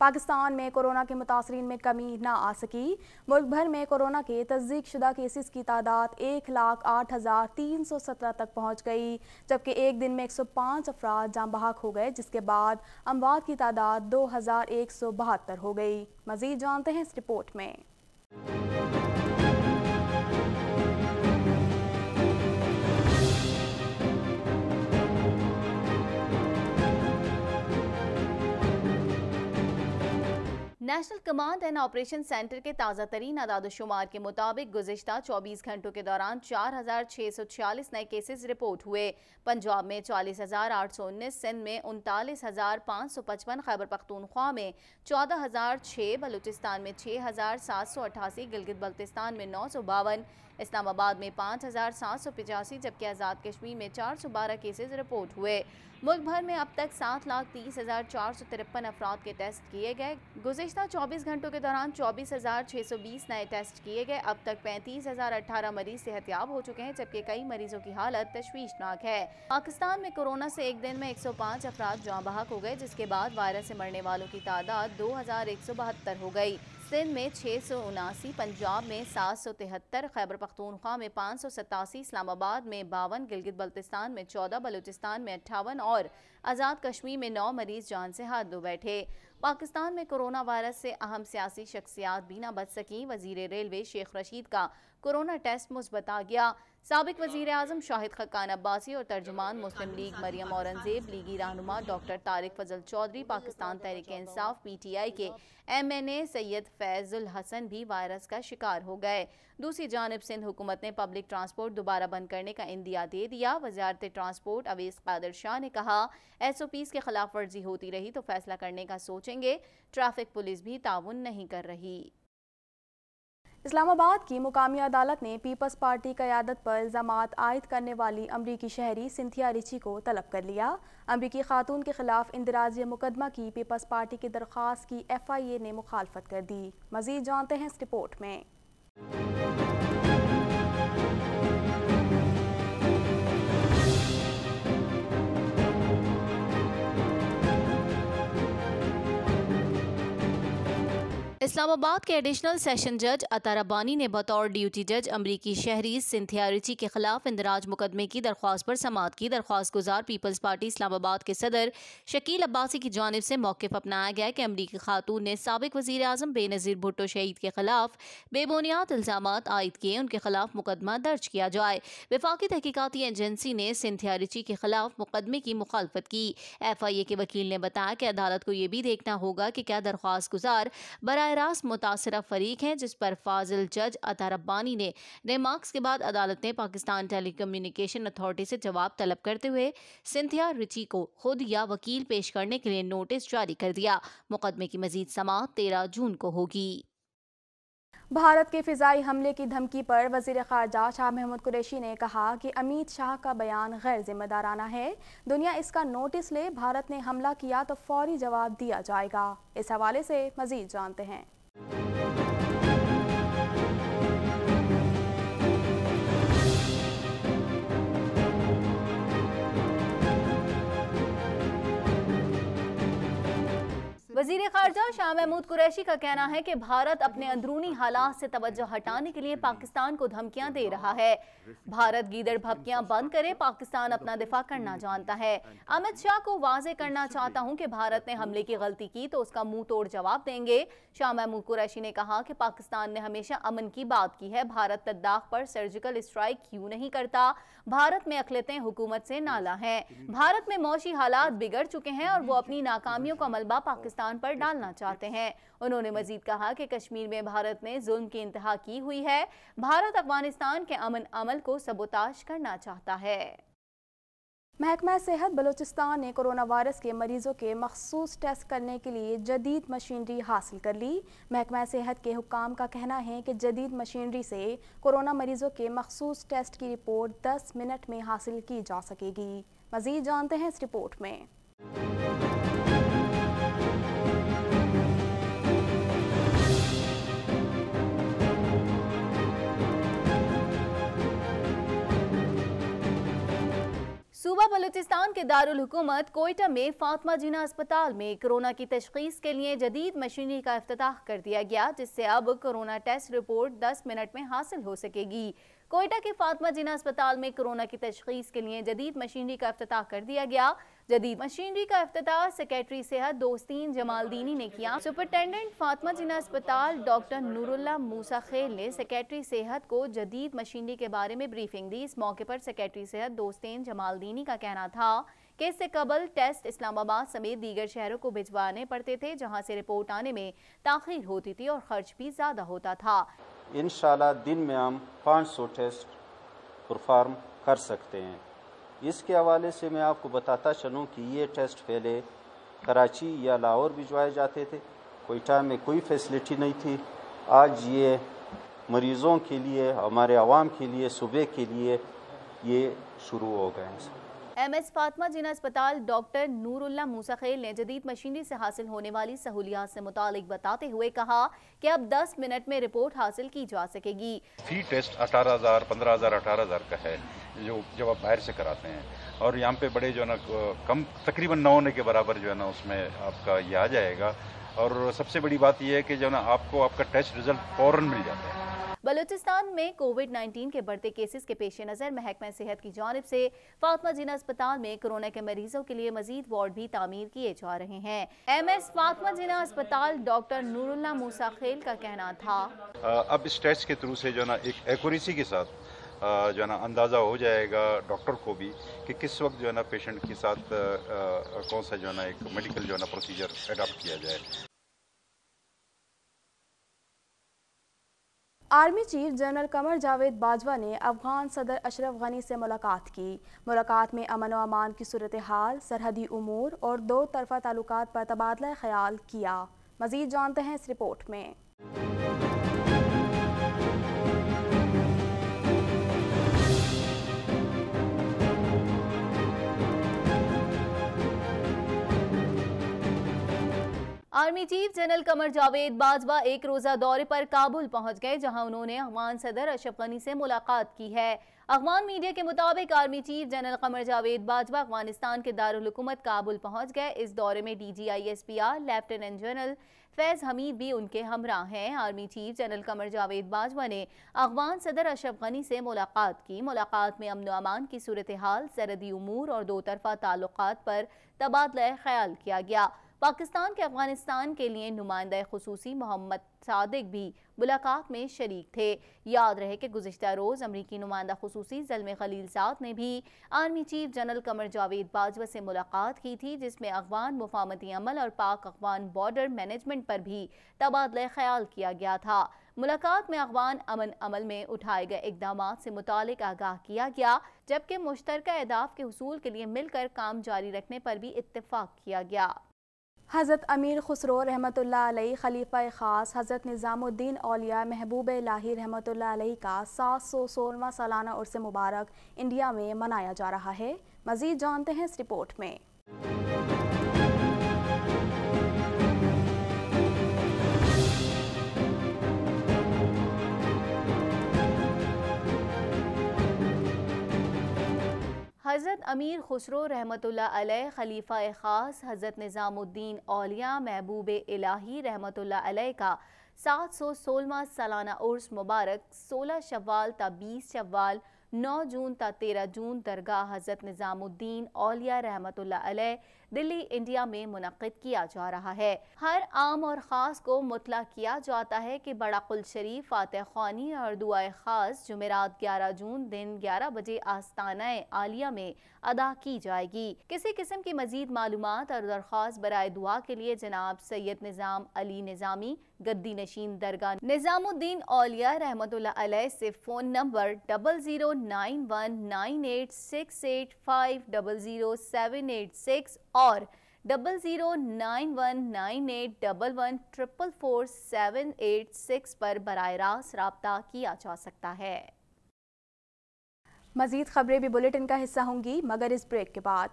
पाकिस्तान में कोरोना के मुतासरीन में कमी ना आ सकी। मुल्क भर में कोरोना के तस्दीक शुदा केसेस की तादाद 1,08,317 तक पहुँच गई, जबकि एक दिन में 105 अफराद जाँ बहक हो गए, जिसके बाद अमवात की तादाद 2,172 हो गई। मज़ीद जानते हैं इस रिपोर्ट में। National command and operation centre के ताज़ा तरीन अदाद-ओ-शुमार के मुताबिक गुज़िश्ता 24 घंटों के दौरान 4,646 नए केसेस रिपोर्ट हुए। पंजाब में 40,819, सिंध में 39,555, खैबर पख्तूनख्वा में 14,006, बलूचिस्तान में 6,788, गिलगित बल्तिस्तान में 952, इस्लामाबाद में 5,785, जबकि आज़ाद कश्मीर में 412 केसेस रिपोर्ट हुए। मुल्क भर में अब तक 7,30,453 अफराद के टेस्ट किए गए। गुज़िश्ता 24 घंटों के दौरान 24,620 नए टेस्ट किए गए। अब तक 35,018 मरीज सेहतयाब हो चुके हैं, जबकि कई मरीजों की हालत तशवीशनाक है। पाकिस्तान में कोरोना से एक दिन में 105 अफराद जाँ बहक हो गए, जिसके बाद वायरस से मरने वालों की तादाद 2,172 हो गई। सिंध में 679, पंजाब में 773, खैबर पख्तूनख्वा में 587, इस्लामाबाद में 52, गिलगित बल्तिस्तान में 14, बलूचिस्तान में 58 और आज़ाद कश्मीर में 9 मरीज जान से हाथ धो बैठे। पाकिस्तान में कोरोना वायरस से अहम सियासी शख्सियात भी न बच सकीं। वजीर रेलवे शेख रशीद का कोरोना टेस्ट मुस्बत आ गया। साबिक वजीर आजम शाहिद खक्कान अब्बासी और तर्जुमान मुस्लिम लीग मरियम औरंगजेब, लीगी रहनुमा डॉक्टर तारिक फजल चौधरी, पाकिस्तान तहरीक इंसाफ PTI के MNA सैयद फैजुल हसन भी वायरस का शिकार हो गए। दूसरी जानिब सिंध हुकूमत ने पब्लिक ट्रांसपोर्ट दोबारा बंद करने का इंदिया दे दिया। वज़ारत ट्रांसपोर्ट अवैस कादिर शाह ने कहा, SOPs के खिलाफ वर्जी होती रही तो फैसला करने का सोचेंगे। ट्रैफिक पुलिस भी ताउन नहीं कर रही। इस्लामाबाद की मुकामी अदालत ने पीपल्स पार्टी क़यादत पर इल्ज़ामात आयद करने वाली अमरीकी शहरी सिंथिया रिची को तलब कर लिया। अमरीकी खातून के खिलाफ इंदिराजी मुकदमा की पीपल्स पार्टी की दरख्वास्त की FIA ने मुखालफत कर दी। मज़ीद जानते हैं इस रिपोर्ट में। इस्लामाबाद के एडिशनल सेशन जज अता रब्बानी ने बतौर ड्यूटी जज अमरीकी शहरी सिंथिया रिची के खिलाफ इंदराज मुकदमे की दरख्वास्त पर समाअत की। दरख्वास्त गुजार पीपल्स पार्टी इस्लामाबाद के सदर शकील अब्बासी की जानिब से मौक़िफ़ अपनाया गया कि अमरीकी खातून ने साबिक वज़ीर आज़म बेनज़ीर भुट्टो शहीद के खिलाफ बेबुनियाद इल्ज़ामात आयद किए, उनके खिलाफ मुकदमा दर्ज किया जाए। वफाकी तहकीकाती एजेंसी ने सिंथिया रिची के खिलाफ मुकदमे की मुखालफत की। FIA के वकील ने बताया कि अदालत को यह भी देखना होगा कि क्या दरख्वास्त गुजार बराह रास्त मुतासरा फरीक हैं, जिस पर फाजिल जज अता रब्बानी ने रिमार्क्स के बाद अदालत ने पाकिस्तान टेलीकम्युनिकेशन अथॉरिटी से जवाब तलब करते हुए सिंथिया रिची को खुद या वकील पेश करने के लिए नोटिस जारी कर दिया। मुकदमे की मजीद समाअत 13 जून को होगी। भारत के फिजाई हमले की धमकी पर वज़ीर ख़ारजा शाह महमूद कुरैशी ने कहा कि अमित शाह का बयान गैर जिम्मेदाराना है। दुनिया इसका नोटिस ले, भारत ने हमला किया तो फौरी जवाब दिया जाएगा। इस हवाले से मज़ीद जानते हैं। वज़ीर ख़ारजा शाह महमूद कुरैशी का कहना है कि भारत अपने अंदरूनी हालात से तवज्जो हटाने के लिए पाकिस्तान को धमकियां दे रहा है। भारत गीदड़ भपकियां बंद करे, पाकिस्तान अपना दिफा करना जानता है। अमित शाह को वाज़े करना चाहता हूं कि भारत ने हमले की गलती की तो उसका मुंह तोड़ जवाब देंगे। शाह महमूद कुरैशी ने कहा कि पाकिस्तान ने हमेशा अमन की बात की है, भारत लद्दाख पर सर्जिकल स्ट्राइक क्यों नहीं करता। भारत में अखिलतें हुकूमत से नाला हैं। भारत में मौशी हालात बिगड़ चुके हैं और वो अपनी नाकामियों का मलबा पाकिस्तान पर डालना चाहते हैं। उन्होंने मजीद कहा कि कश्मीर में भारत ने जुल्म की इंतहा की हुई है। भारत अफगानिस्तान के अमन अमल को सबोताश करना चाहता है। महकमा सेहत बलूचिस्तान ने कोरोना वायरस के मरीजों के मखसूस टेस्ट करने के लिए जदीद मशीनरी हासिल कर ली। महकमा सेहत के हुक्काम का कहना है कि जदीद मशीनरी से कोरोना मरीजों के मखसूस टेस्ट की रिपोर्ट 10 मिनट में हासिल की जा सकेगी। मजीद जानते हैं इस रिपोर्ट में। सूबा बलूचिस्तान के दारुल हुकूमत कोयटा में फातिमा जिन्ना अस्पताल में कोरोना की तशखीस के लिए जदीद मशीनरी का इफ्तिताह कर दिया गया, जिससे अब कोरोना टेस्ट रिपोर्ट 10 मिनट में हासिल हो सकेगी। कोयटा के फातिमा जिन्ना अस्पताल में कोरोना की तशखीस के लिए जदीद मशीनरी का इफ्तिताह कर दिया गया। जदीद मशीनरी का इफ्तिताह सेक्रेटरी सेहत दोस्तीन जमालदीनी ने किया। सुपरिटेंडेंट फातिमा जिन्ना अस्पताल डॉक्टर नूरुल्लाह मूसा खेल ने सेक्रेटरी सेहत को जदीद मशीनरी के बारे में ब्रीफिंग दी। इस मौके पर सेक्रेटरी सेहत दोस्तीन जमालदीनी का कहना था कि इससे कबल टेस्ट इस्लामाबाद समेत दीगर शहरों को भिजवाने पड़ते थे, जहां से रिपोर्ट आने में ताखीर होती थी और खर्च भी ज़्यादा होता था। इंशाल्लाह दिन में हम 500 टेस्ट परफॉर्म कर सकते हैं। इसके हवाले से मैं आपको बताता चलूँ कि ये टेस्ट पहले कराची या लाहौर भिजवाए जाते थे, कोयटा में कोई फैसिलिटी नहीं थी। आज ये मरीज़ों के लिए, हमारे आवाम के लिए, सूबे के लिए ये शुरू हो गए हैं। MS फातिमा जिन्ना अस्पताल डॉक्टर नूरुल्लाह मूसा खेल ने जदीद मशीनरी से हासिल होने वाली सहूलियात से मुतालिक बताते हुए कहा कि अब 10 मिनट में रिपोर्ट हासिल की जा सकेगी। फी टेस्ट 18,000, 15,000, 18,000 का है जो जब आप बाहर से कराते हैं, और यहाँ पे बड़े जो है ना कम तकरीबन 9 होने के बराबर जो है ना उसमें आपका ये आ जाएगा। और सबसे बड़ी बात यह है कि जो है ना आपको आपका टेस्ट रिजल्ट फौरन मिल जाता है। बलूचिस्तान में कोविड-19 के बढ़ते केसेस के पेश नज़र महकमा सेहत की जानिब से फातिमा जिन्ना अस्पताल में कोरोना के मरीजों के लिए मजीद वार्ड भी तामीर किए जा रहे हैं। MS फातिमा जिन्ना अस्पताल डॉक्टर नूरुल्लाह मूसा खेल का कहना था, अब इस टेस्ट के थ्रू से जो है ना एक एक्यूरेसी के साथ जो है ना अंदाज़ा हो जाएगा डॉक्टर को भी कि किस वक्त जो है ना पेशेंट के साथ कौन सा जो है ना एक मेडिकल जो है ना प्रोसीजर अडॉप्ट किया जाए। Army chief general Qamar Javed Bajwa ने अफगान सदर अशरफ गनी से मुलाकात की। मुलाकात में अमन व अमान की सूरत हाल, सरहदी उमूर और दो तरफा ताल्लुकात पर तबादला ख्याल किया। मज़ीद जानते हैं इस रिपोर्ट में। Army chief general Qamar Javed Bajwa एक रोज़ा दौरे पर काबुल पहुंच गए, जहां उन्होंने अफगान सदर अशरफ गनी से मुलाकात की है। अफगान मीडिया के मुताबिक army chief general Qamar Javed Bajwa Afghanistan के दारुल हुकूमत काबुल पहुंच गए। इस दौरे में DGISPR लेफ्टिनेंट जनरल फैज़ हमीद भी उनके हमराह हैं। Army chief general Qamar Javed Bajwa ने अफगान सदर अशरफ गनी से मुलाकात की। मुलाकात में अमन व अमान की सूरत हाल, सरहदी उमूर और दो तरफा ताल्लुकात पर तबादला ख्याल किया गया। पाकिस्तान के अफगानिस्तान के लिए नुमाइंदा खुसूसी मोहम्मद सादिक भी मुलाकात में शरीक थे। याद रहे कि गुज़िश्ता रोज़ अमरीकी नुमाइंदा खुसूसी ज़ल्मे खलीलज़ाद ने भी army chief general Qamar Javed Bajwa से मुलाकात की थी, जिसमें अफगान मुफाहमती अमल और पाक अफगान बॉर्डर मैनेजमेंट पर भी तबादला ख्याल किया गया था। मुलाकात में अफगान अमन अमल में उठाए गए इक़दामात से मुतालिक आगाह किया गया, जबकि मुश्तरका अहदाफ के हुसूल के लिए मिलकर काम जारी रखने पर भी इत्तेफाक किया गया। हज़रत अमीर खुसरो रहमतुल्लाह अलैह खलीफा ख़ास हज़रत निज़ामुद्दीन औलिया महबूब इलाही रहमतुल्लाह अलैह का 716वां सालाना उर्स मुबारक इंडिया में मनाया जा रहा है। मज़ीद जानते हैं इस रिपोर्ट में। हज़रत अमीर खुसरो रहमतुल्लाह अलैह खलीफा ख़ास हज़रत निज़ामुद्दीन औलिया महबूब इलाही रहमतुल्लाह अलैह का 716वां सालाना उर्स मुबारक 16 शव्वाल ता 20 शव्वाल, 9 जून ता 13 जून दरगाह हज़रत निज़ामुद्दीन औलिया रहमतुल्लाह अलैह दिल्ली इंडिया में मुनक़्क़िद किया जा रहा है। हर आम और ख़ास को मुतला किया जाता है कि बड़ा कुल शरीफ फातिह ख़्वानी और दुआए ख़ास जुमेरात 11 जून दिन 11 बजे आस्तानाए आलिया में अदा की जाएगी। किसी किस्म की मज़ीद मालूमात और दरख्वास्त बराए दुआ के लिए जनाब सैयद निज़ाम अली निज़ामी गद्दी नशीन दरगाह निज़ामुद्दीन औलिया रहमतुल्लाह अलैह से फ़ोन नंबर 00919868500786 और 00919811444786 पर बराह रास्त राब्ता किया जा सकता है। मज़ीद खबरें भी बुलेटिन का हिस्सा होंगी, मगर इस ब्रेक के बाद।